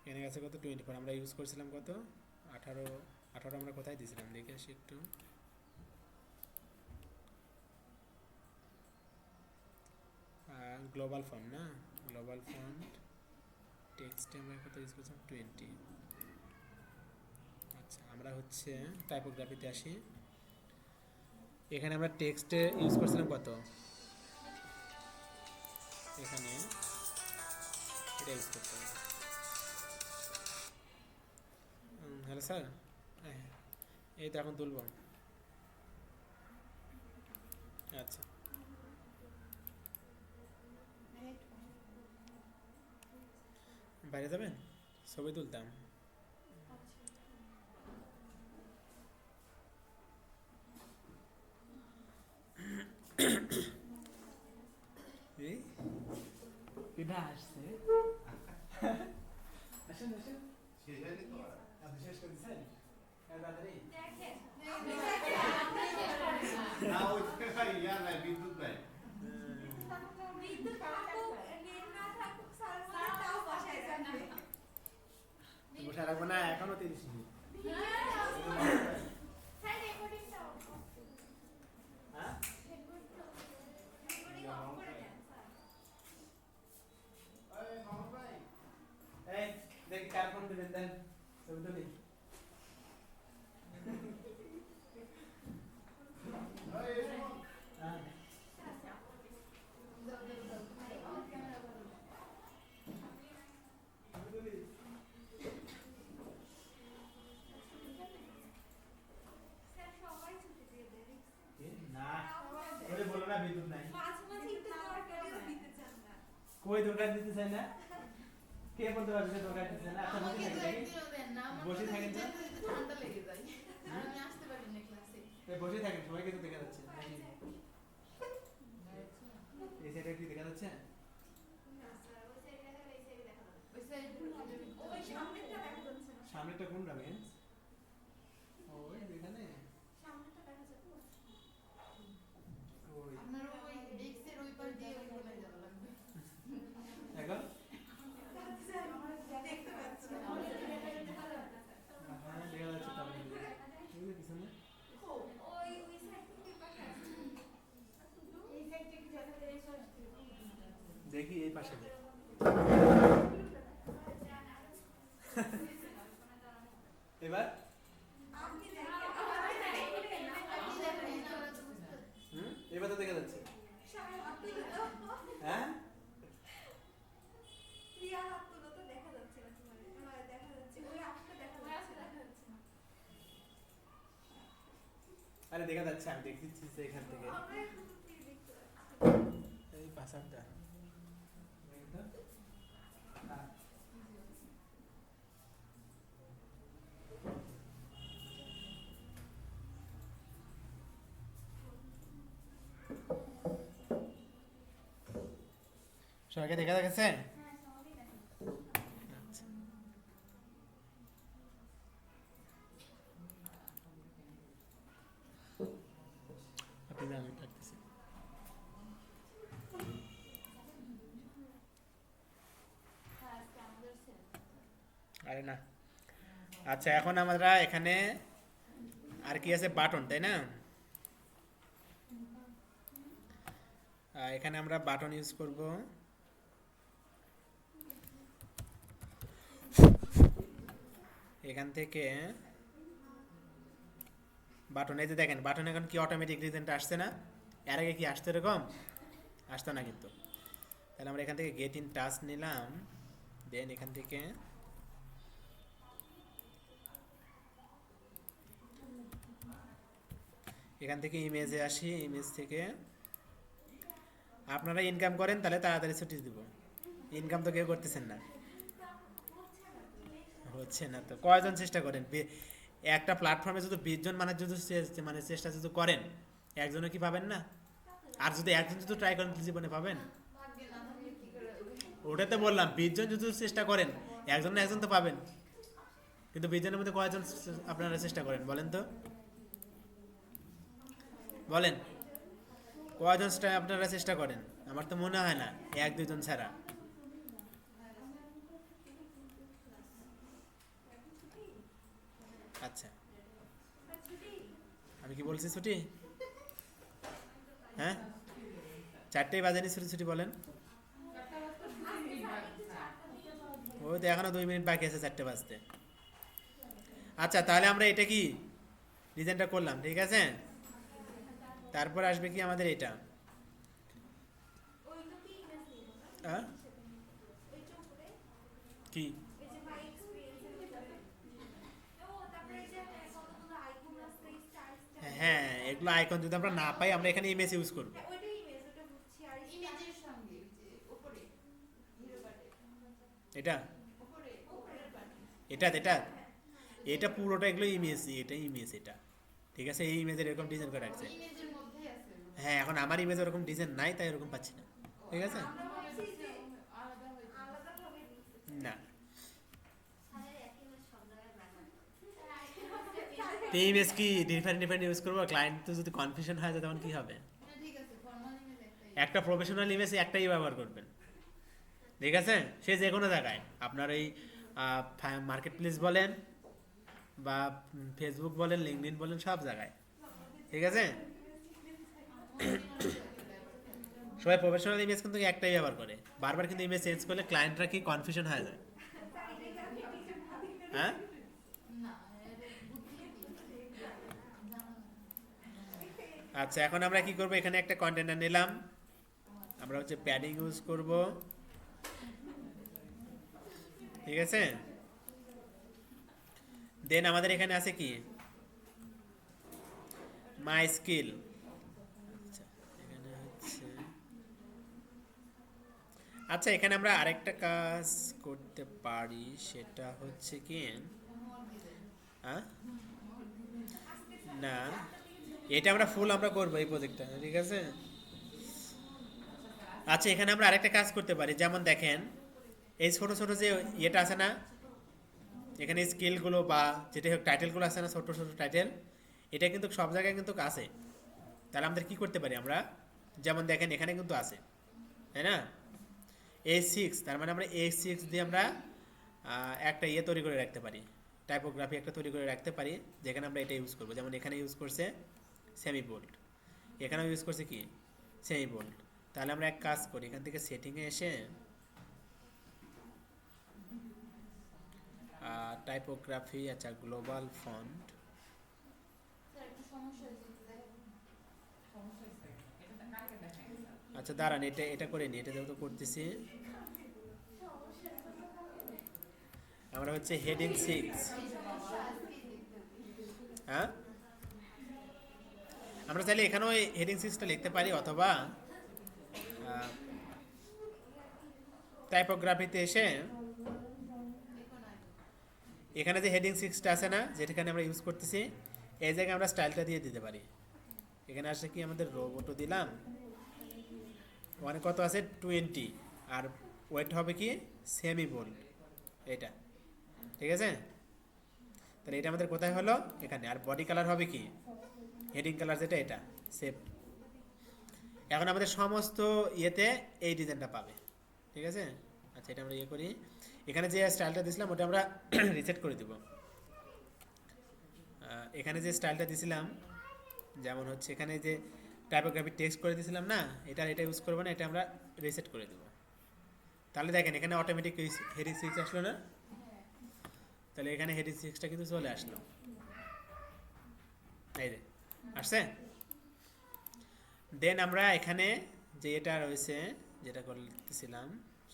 Speaker 1: এখানে গেছে কত 24, আমরা ইউজ করছিলাম কত 18। 18 আমরা কোথায় দিয়েছিলাম দেখে আসি একটু। গ্লোবাল ফন্ট না, গ্লোবাল ফন্ট টেক্সটে আমরা কত ইউজ করছিলাম 20। আচ্ছা আমরা হচ্ছে টাইপোগ্রাফিতে আসি, এখানে আমরা টেক্সটে ইউজ করছিলাম কত, এখানে এটা ইউজ করতে হবে। হ্যালো স্যার, এই তো এখন তুলব। আচ্ছা বাইরে যাবেন, ছবি তুলতাম। এই এটা আসছে, আসেন আসেন, আপনি শেষ করে দিচ্ছেন তাড়াতাড়ি।
Speaker 2: না ওই ইয়া নাই, বিদ্যুৎ নাই।
Speaker 1: বসে রাখবো না, এখনো 30 মিনিট। হ্যাঁ এই দেখি কার ফোন দিবেন দেন, ছবি তুলি। হ্যাঁ না, ওরে বলো না বিদ্যুৎ নাই, কই দরকার দিতে চাই না, কে বলতে পারবে দরকার দিতে না? আচ্ছা বসে থাকেন, বসে থাকেন তো,
Speaker 3: ঠান্ডা লেগে যায়, আমি আসতে পারি না ক্লাসে।
Speaker 1: বসে থাকেন, সবাইকে তো দেখা যাচ্ছে এই সাইডে কি দেখা যাচ্ছে? সামনেটা কোন রাখেন, ওই এখানে ওই
Speaker 3: আপনার ওই ডেস্কের ওই পাশ দিয়ে ওই কোণায় যাওয়া লাগবে।
Speaker 1: এখন
Speaker 3: দেখতে পাচ্ছি না।
Speaker 1: হ্যাঁ দেখা যাচ্ছে তার মধ্যে, ওই যে পিছনে দেখি এই পাশে দে। এবার এবার তো দেখা যাচ্ছে, হ্যাঁ আরে দেখা যাচ্ছে, আমি দেখছি এখান থেকে এই পাশাটা। সবাইকে দেখা গেছে? আচ্ছা। আপনি যান, আমি থাকতেছি। আরে না। আচ্ছা, এখন আমরা এখানে আর কি আছে, বাটন, তাই না? এখানে আমরা বাটন ইউজ করব। এখান থেকে বাটন, এই যে দেখেন বাটন এখন কি অটোমেটিক রিজেন্ট আসছে না? এর আগে কি আসতো এরকম? আসতো না কিন্তু। তাহলে আমরা এখান থেকে গেট ইন টাচ নিলাম, দেন এখান থেকে ইমেজে আসি, ইমেজ থেকে আপনারা ইনকাম করেন তাহলে তাড়াতাড়ি ছুটি দিব। ইনকাম তো কেউ করতেছেন না, হচ্ছে না তো। কয়জন চেষ্টা করেন? একটা প্ল্যাটফর্মে যদি 20 জন মানে যদি মানে চেষ্টা যদি করেন, একজনও কি পাবেন না? আর যদি একজন যদি ট্রাই করেন জীবনে পাবেন?
Speaker 3: ভাগ্যে না থাকলে কি করে
Speaker 1: ওটাতে বললাম 20 জন যদি চেষ্টা করেন, একজন না একজন তো পাবেন। কিন্তু 20 জনের মধ্যে কয়জন আপনারা চেষ্টা করেন বলেন তো? বলেন, কয়জন আপনারা চেষ্টা করেন? আমার তো মনে হয় না, 1-2 জন ছাড়া। আচ্ছা, আমি কি বলছি ছুটি? হ্যাঁ, 4টেই বাজেনি, ছুটি ছুটি বলেন। ওই তো এখনো 2 মিনিট বাকি আছে 4টে বাজতে। আচ্ছা, তাহলে আমরা এটা কি ডিজাইনটা করলাম, ঠিক আছে? তারপর আসবে কি আমাদের এটা, হ্যাঁ কি, হ্যাঁ এগুলো আইকন যদি আমরা না পাই, আমরা এখানে ইমেজ ইউজ করব।
Speaker 3: ইমেজের সঙ্গে যে উপরে হিরো বাটে
Speaker 1: এটা
Speaker 3: উপরে উপরের বাটে
Speaker 1: এটা এটা এটা পুরোটা এগুলো ইমেজ, এটা ইমেজ, এটা ঠিক আছে? এই ইমেজের এরকম ডিজাইন করে রাখছে।
Speaker 3: ইমেজের মধ্যেই আছে ওগুলো।
Speaker 1: হ্যাঁ, এখন আমার ইমেজ এরকম ডিজাইন নাই, তাই এরকম পাচ্ছি না, ঠিক আছে?
Speaker 3: আমরা মনে করছি আলাদা হয়ে
Speaker 1: না, তো এই ইমেজ কি ডিফারেন্ট ডিফারেন্ট ইউজ করবো? ক্লায়েন্ট তো যদি কনফিউশন হয় তখন কি হবে?
Speaker 3: ঠিক আছে, ফর্মাল ইমেজ একটাই।
Speaker 1: একটা প্রফেশনাল ইমেজ একটাই ব্যবহার করবেন, ঠিক আছে? সে যে কোনো জায়গায় আপনার এই মার্কেট প্লেস বলেন বা ফেসবুক বলেন, লিঙ্কডইন বলেন, সব জায়গায়, ঠিক আছে? সবাই প্রফেশনাল ইমেজ কিন্তু একটাই ব্যবহার করে, বারবার কিন্তু ইমেজ চেঞ্জ করলে ক্লায়েন্টরা কি কনফিউশন হয়ে যায়। হ্যাঁ,
Speaker 3: না এর বুদ্ধি কি জানা না।
Speaker 1: আচ্ছা, এখন আমরা কি করব? এখানে একটা কন্টেনার নিলাম, আমরা হচ্ছে প্যাডিং ইউজ করব, ঠিক আছে? দেন আমাদের এখানে আছে কি, মাই স্কিল। আচ্ছা, এখানে হচ্ছে, আচ্ছা এখানে আমরা আরেকটা কাজ করতে পারি, সেটা হচ্ছে কি, হ্যাঁ না, এটা আমরা ফুল আমরা করবো এই প্রজেক্টটা, ঠিক আছে? আচ্ছা, এখানে আমরা আরেকটা কাজ করতে পারি, যেমন দেখেন এই ছোট ছোট যে ইয়েটা আছে না, এখানে স্কিলগুলো বা যেটা হোক টাইটেলগুলো আছে না, ছোট ছোট টাইটেল, এটা কিন্তু সব জায়গায় কিন্তু আছে। তাহলে আমাদের কি করতে পারি আমরা, যেমন দেখেন এখানে কিন্তু আছে, তাই না? A6, তার মানে আমরা A6 দিয়ে আমরা একটা ইয়ে তৈরি করে রাখতে পারি, টাইপোগ্রাফি একটা তৈরি করে রাখতে পারি, যেখানে আমরা এটা ইউজ করবো। যেমন এখানে ইউজ করছে সেমি বোল্ড, এখানেও ইউজ করছে কি সেমি বোল্ড। তাহলে আমরা এক কাজ করি, এখান থেকে সেটিংয়ে এসে টাইপোগ্রাফি, আচ্ছা গ্লোবাল ফন্ট,
Speaker 3: স্যার একটা সমস্যা হয়েছে দেখেন।
Speaker 1: আচ্ছা দাঁড়ান, এটা এটা করে নি, এটা যেহেতু করতেছি আমরা হচ্ছে হেডিং 6,
Speaker 3: সমস্যা আজকেই দেখতে হবে।
Speaker 1: হ্যাঁ আমরা চাইলে এখানেও হেডিং 6টা লিখতে পারি, অথবা টাইপোগ্রাফিতে এসে
Speaker 3: এখন আর
Speaker 1: এখানে যে হেডিং 6টা আছে না, যেখানে আমরা ইউজ করতেছি, এই জায়গায় আমরা স্টাইলটা দিয়ে দিতে পারি। এখানে আসে কি আমাদের রোবটও দিলাম, ওখানে কত আছে 20, আর ওয়েট হবে কি সেমি বোল্ড, এটা ঠিক আছে। তাহলে এটা আমাদের কোথায় হলো এখানে। আর বডি কালার হবে কি হেডিং কালার, যেটা এটা সেভ। এখন আমাদের সমস্ত ইয়েতে এই ডিজাইনটা পাবে, ঠিক আছে। আচ্ছা এটা আমরা ইয়ে করি, এখানে যে স্টাইলটা দিয়েছিলাম ওটা আমরা রিসেট করে দিব। এখানে যে স্টাইলটা দিয়েছিলাম, যেমন হচ্ছে এখানে যে টাইপোগ্রাফি টেক্সট করে দিয়েছিলাম না, এটা ইউজ করবো না, এটা আমরা রিসেট করে দেবো। তাহলে দেখেন এখানে অটোমেটিক হেডিং সিক্স আসলো না, তাহলে এখানে হেডিং সিক্সটা কিন্তু চলে আসলো, এই যে আসছে। দেন আমরা এখানে যে এটা রয়েছে, যেটা করতেছিলাম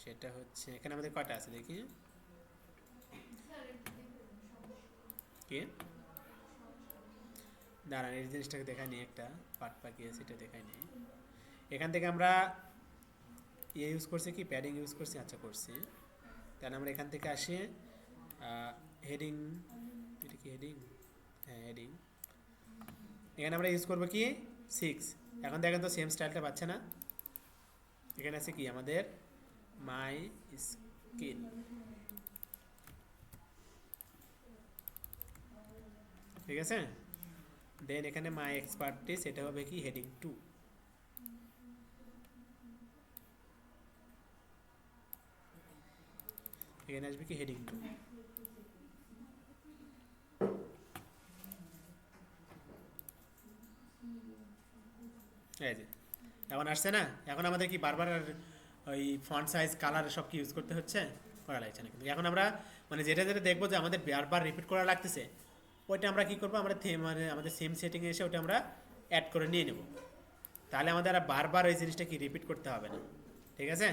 Speaker 1: সেটা হচ্ছে, এখানে আমাদের কয়টা আছে দেখি, কি দাঁড়ান এই জিনিসটাকে দেখাই নিই, একটা পার্ট পাকি আছে এটা দেখাই নিই। এখান থেকে আমরা ইয়ে ইউজ করছি কি প্যাডিং ইউজ করছি, আচ্ছা করছি। তাহলে আমরা এখান থেকে আসি হেডিং, এটা কি হেডিং, হ্যাঁ হেডিং। এখানে আমরা ইউজ করবো কি 6। এখন দেখেন তো সেম স্টাইলটা পাচ্ছে না, এখানে আছে কি আমাদের মাই স্কিন, ঠিক আছে। দেন এখানে মাই এক্সপার্টিস, এটা হবে কি হেডিং 2। এখানে আসবে কি হেডিং 2, এই যে এখন আসছে না। এখন আমাদের কি বারবার আর ওই ফন্ট সাইজ কালার সব কি ইউজ করতে হচ্ছে, করা লাগছে না। কিন্তু এখন আমরা মানে যেটা যেটা দেখবো যে আমাদের বারবার রিপিট করা লাগতেছে, ওইটা আমরা কি করবো, আমরা মানে আমাদের সেম সেটিংয়ে এসে ওটা আমরা অ্যাড করে নিয়ে নেব। তাহলে আমাদের আর বারবার ওই জিনিসটা কি রিপিট করতে হবে না, ঠিক আছে।